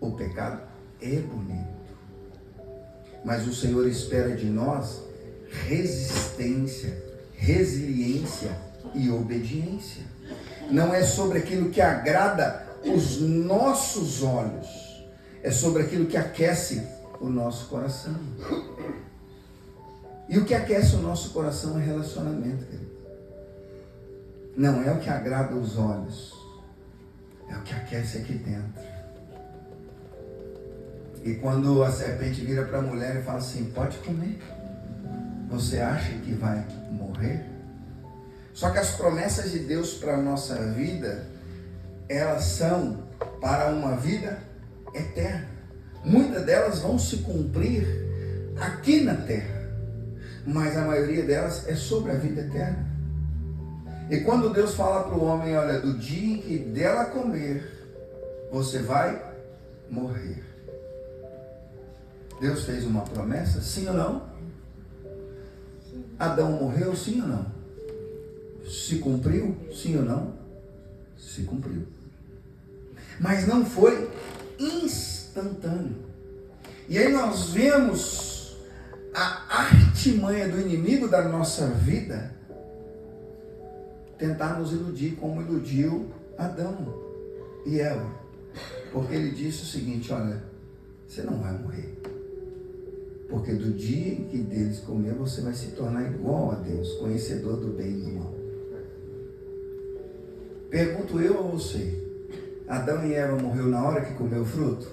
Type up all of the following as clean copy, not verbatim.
O pecado é bonito. Mas o Senhor espera de nós resistência, resiliência e obediência. Não é sobre aquilo que agrada os nossos olhos, é sobre aquilo que aquece o nosso coração. E o que aquece o nosso coração é relacionamento, querido. Não é o que agrada os olhos, é o que aquece aqui dentro. E quando a serpente vira para a mulher e fala assim: pode comer, você acha que vai morrer? Só que as promessas de Deus para a nossa vida, elas são para uma vida eterna. Muitas delas vão se cumprir aqui na terra, mas a maioria delas é sobre a vida eterna. E quando Deus fala para o homem: olha, do dia em que dela comer, você vai morrer. Deus fez uma promessa, sim ou não? Adão morreu, sim ou não? Se cumpriu, sim ou não? Se cumpriu. Mas não foi instantâneo. E aí nós vemos a artimanha do inimigo da nossa vida tentar nos iludir, como iludiu Adão e Eva. Porque ele disse o seguinte: olha, você não vai morrer. Porque do dia em que deles comer, você vai se tornar igual a Deus, conhecedor do bem e do mal. Pergunto eu a você: Adão e Eva morreram na hora que comeu o fruto?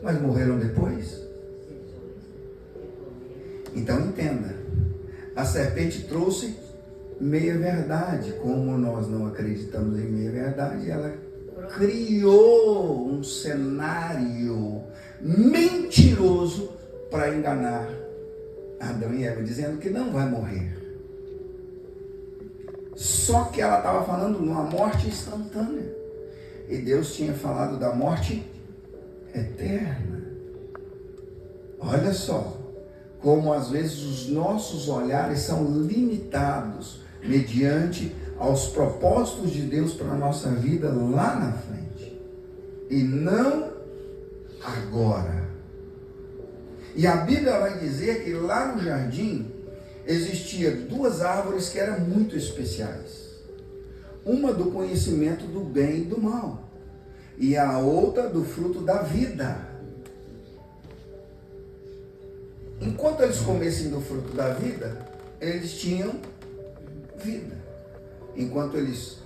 Mas morreram depois? Então entenda, a serpente trouxe meia verdade. Como nós não acreditamos em meia verdade, ela criou um cenário mentiroso para enganar Adão e Eva, dizendo que não vai morrer. Só que ela estava falando de uma morte instantânea. E Deus tinha falado da morte eterna. Olha só, como às vezes os nossos olhares são limitados mediante aos propósitos de Deus para a nossa vida lá na frente. E não agora. E a Bíblia vai dizer que lá no jardim existia duas árvores que eram muito especiais. Uma do conhecimento do bem e do mal, e a outra do fruto da vida. Enquanto eles comessem do fruto da vida, eles tinham vida. Enquanto eles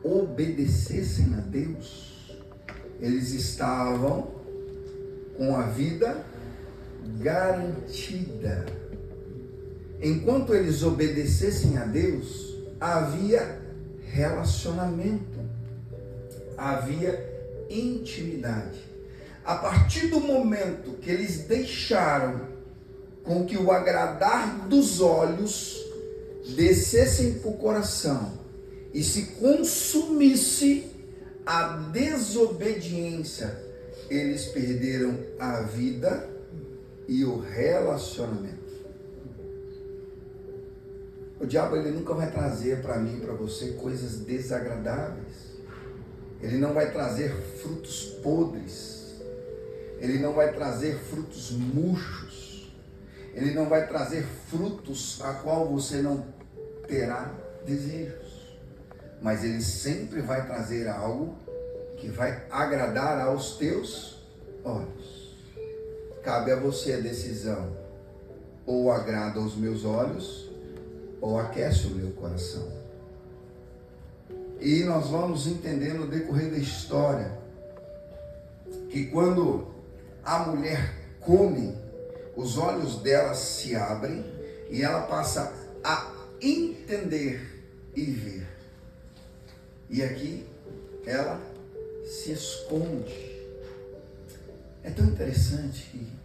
obedecessem a Deus, eles estavam com a vida garantida. Enquanto eles obedecessem a Deus, havia relacionamento, havia intimidade. A partir do momento que eles deixaram com que o agradar dos olhos descessem para o coração e se consumisse a desobediência, eles perderam a vida e o relacionamento. O diabo, ele nunca vai trazer para mim e para você coisas desagradáveis. Ele não vai trazer frutos podres. Ele não vai trazer frutos murchos. Ele não vai trazer frutos a qual você não terá desejos. Mas ele sempre vai trazer algo que vai agradar aos teus olhos. Cabe a você a decisão: ou agrada aos meus olhos, ou aquece o meu coração. E nós vamos entender no decorrer da história que quando a mulher come, os olhos dela se abrem e ela passa a entender e ver. E aqui ela se esconde. É tão interessante que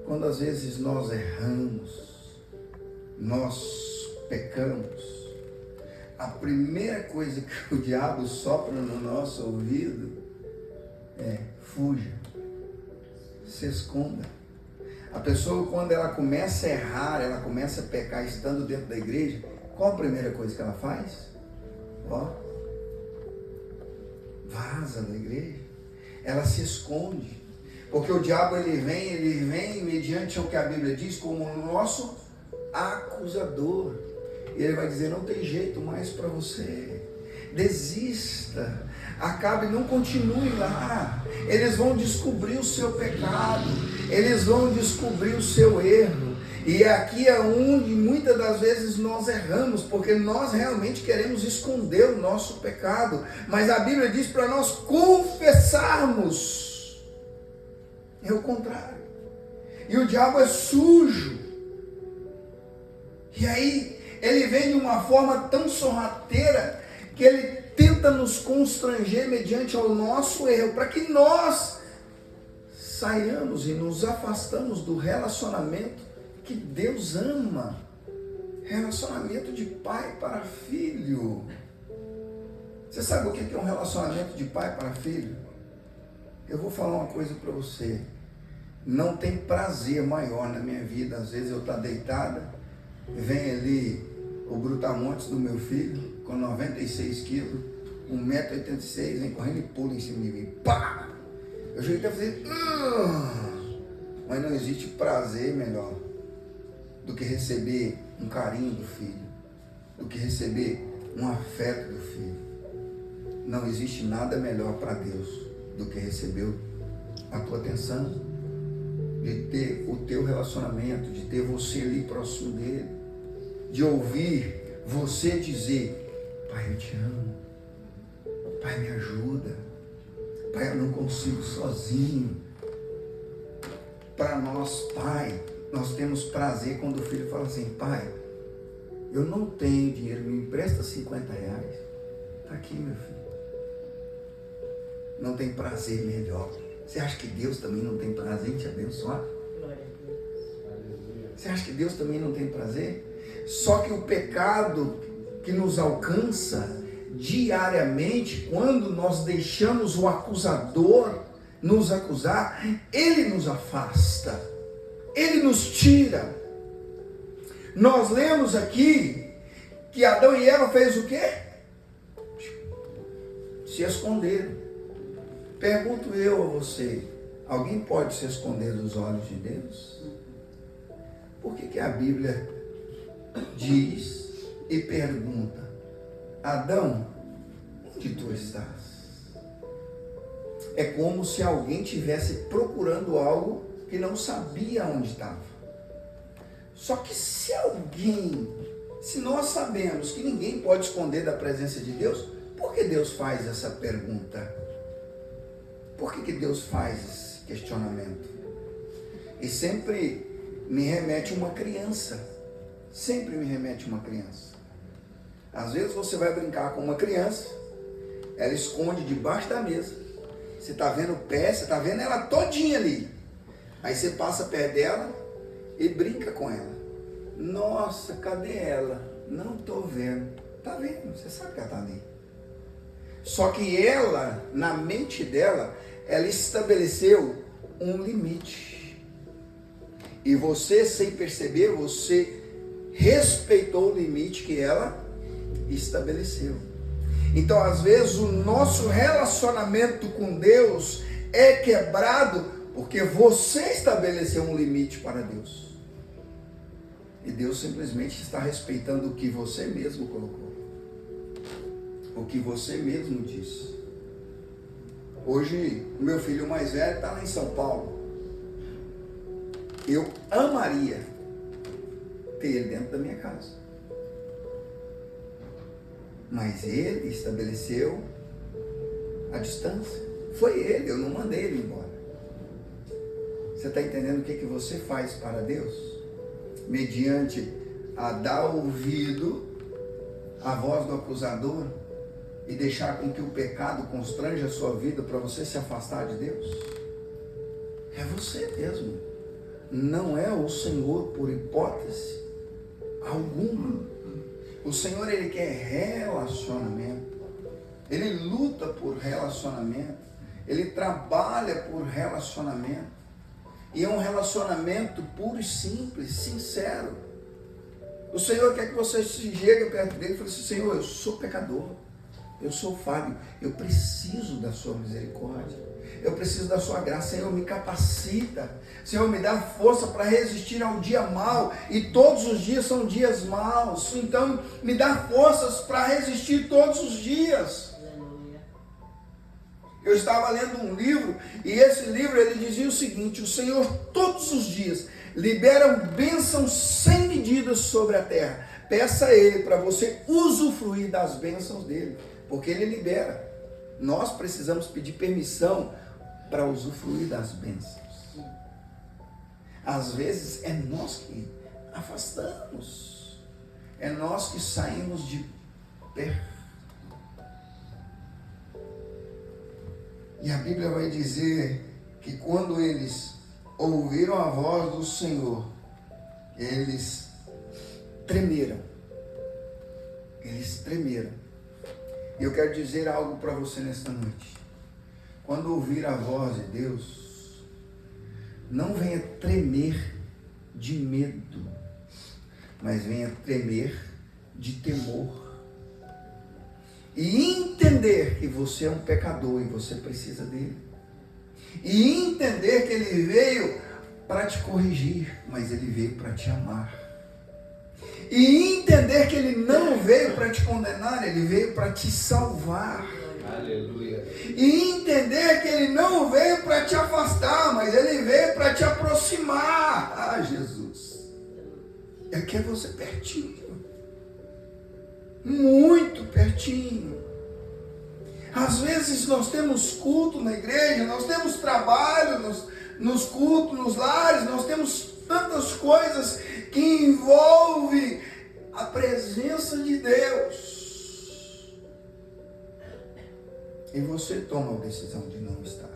quando às vezes nós erramos, nós pecamos, a primeira coisa que o diabo sopra no nosso ouvido é: fuja, se esconda. A pessoa, quando ela começa a errar, ela começa a pecar estando dentro da igreja, qual a primeira coisa que ela faz? Vaza da igreja. ela se esconde. Porque o diabo ele vem mediante o que a Bíblia diz como o nosso acusador. E ele vai dizer, não tem jeito mais para você. Desista. Acabe, não continue lá. Eles vão descobrir o seu pecado. Eles vão descobrir o seu erro. E aqui é onde muitas das vezes nós erramos, porque nós realmente queremos esconder o nosso pecado. Mas a Bíblia diz para nós confessarmos. É o contrário. E o diabo é sujo. E aí, ele vem de uma forma tão sorrateira que ele tenta nos constranger mediante ao nosso erro, para que nós saiamos e nos afastamos do relacionamento que Deus ama. Relacionamento de pai para filho. Você sabe o que é um relacionamento de pai para filho? Eu vou falar uma coisa para você. Não tem prazer maior na minha vida. Às vezes eu estou deitada, vem ali o brutamontes do meu filho, com 96 quilos, 1,86 m, vem correndo e pula em cima de mim. Pá! Eu cheguei até a fazer... Mas não existe prazer melhor do que receber um carinho do filho, do que receber um afeto do filho. Não existe nada melhor para Deus do que receber a tua atenção, de ter o teu relacionamento, de ter você ali próximo dele, de ouvir você dizer, pai, eu te amo, pai, me ajuda, pai, eu não consigo sozinho. Para nós, pai, nós temos prazer quando o filho fala assim, pai, eu não tenho dinheiro, me empresta 50 reais. Está aqui, meu filho. Não tem prazer melhor. Você acha que Deus também não tem prazer em te abençoar? Você acha que Deus também não tem prazer? Só que o pecado que nos alcança diariamente, quando nós deixamos o acusador nos acusar, ele nos afasta, ele nos tira. Nós lemos aqui que Adão e Eva fez o quê? Se esconderam. Pergunto eu a você, alguém pode se esconder dos olhos de Deus? Por que a Bíblia diz e pergunta, Adão, onde tu estás? É como se alguém estivesse procurando algo que não sabia onde estava. Só que se nós sabemos que ninguém pode esconder da presença de Deus, por que Deus faz essa pergunta? Por que Deus faz esse questionamento? E sempre me remete uma criança. Sempre me remete uma criança. Às vezes você vai brincar com uma criança, ela esconde debaixo da mesa. Você está vendo o pé, você está vendo ela todinha ali. Aí você passa perto dela e brinca com ela. Nossa, cadê ela? Não estou vendo. Está vendo, você sabe que ela está ali. Só que ela, na mente dela, ela estabeleceu um limite. E você, sem perceber, você respeitou o limite que ela estabeleceu. Então, às vezes, o nosso relacionamento com Deus é quebrado porque você estabeleceu um limite para Deus. E Deus simplesmente está respeitando o que você mesmo colocou. O que você mesmo disse. Hoje, o meu filho mais velho está lá em São Paulo. Eu amaria ter ele dentro da minha casa. Mas ele estabeleceu a distância. Foi ele, eu não mandei ele embora. Você está entendendo o que você faz para Deus? Mediante a dar ouvido à voz do acusador e deixar com que o pecado constranja a sua vida para você se afastar de Deus? É você mesmo. Não é o Senhor por hipótese alguma. O Senhor, Ele quer relacionamento. Ele luta por relacionamento. Ele trabalha por relacionamento. E é um relacionamento puro e simples, sincero. O Senhor quer que você chegue perto dele e fale assim, Senhor, eu sou pecador. Eu sou falho. Eu preciso da sua misericórdia. eu preciso da sua graça. Senhor, me capacita. Senhor, me dá força para resistir ao dia mau. E todos os dias são dias maus. Então, me dá forças para resistir todos os dias. Eu estava lendo um livro, e esse livro ele dizia o seguinte: o Senhor todos os dias libera bênçãos sem medidas sobre a terra. Peça a Ele para você usufruir das bênçãos dele, porque Ele libera. Nós precisamos pedir permissão para usufruir das bênçãos. Às vezes é nós que afastamos, é nós que saímos de perto. E a Bíblia vai dizer que quando eles ouviram a voz do Senhor, eles tremeram. Eles tremeram. E eu quero dizer algo para você nesta noite. Quando ouvir a voz de Deus, não venha tremer de medo, mas venha tremer de temor. E entender que você é um pecador e você precisa dele. E entender que ele veio para te corrigir, mas ele veio para te amar. E entender que ele não veio para te condenar, ele veio para te salvar. Aleluia. E entender que ele não veio para te afastar, mas ele veio para te aproximar. Ah, Jesus. Ele quer você pertinho. Muito pertinho. Às vezes nós temos culto na igreja, nós temos trabalho nos cultos, nos lares, nós temos tantas coisas que envolvem a presença de Deus. E você toma a decisão de não estar.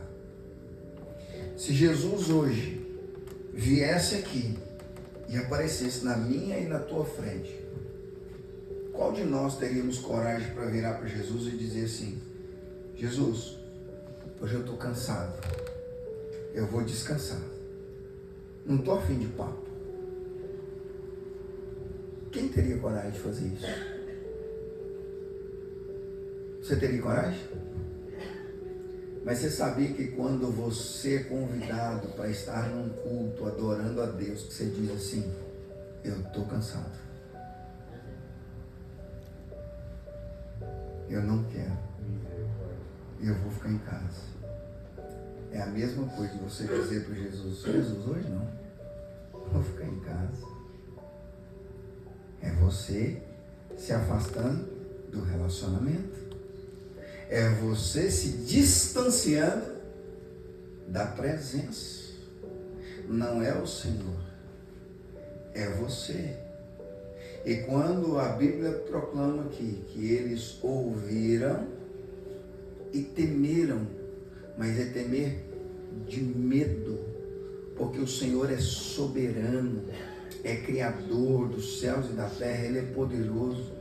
Se Jesus hoje viesse aqui e aparecesse na minha e na tua frente, qual de nós teríamos coragem para virar para Jesus e dizer assim: Jesus, hoje eu estou cansado, eu vou descansar, não estou afim de papo? Quem teria coragem de fazer isso? Você teria coragem? Mas você sabia que quando você é convidado para estar num culto adorando a Deus, que você diz assim: eu estou cansado, eu não quero, eu vou ficar em casa. É a mesma coisa de você dizer para Jesus: Jesus, hoje não, vou ficar em casa. É você se afastando do relacionamento. É você se distanciando da presença. Não é o Senhor, é você. E quando a Bíblia proclama aqui que eles ouviram e temeram, mas é temer de medo, porque o Senhor é soberano, é criador dos céus e da terra, Ele é poderoso.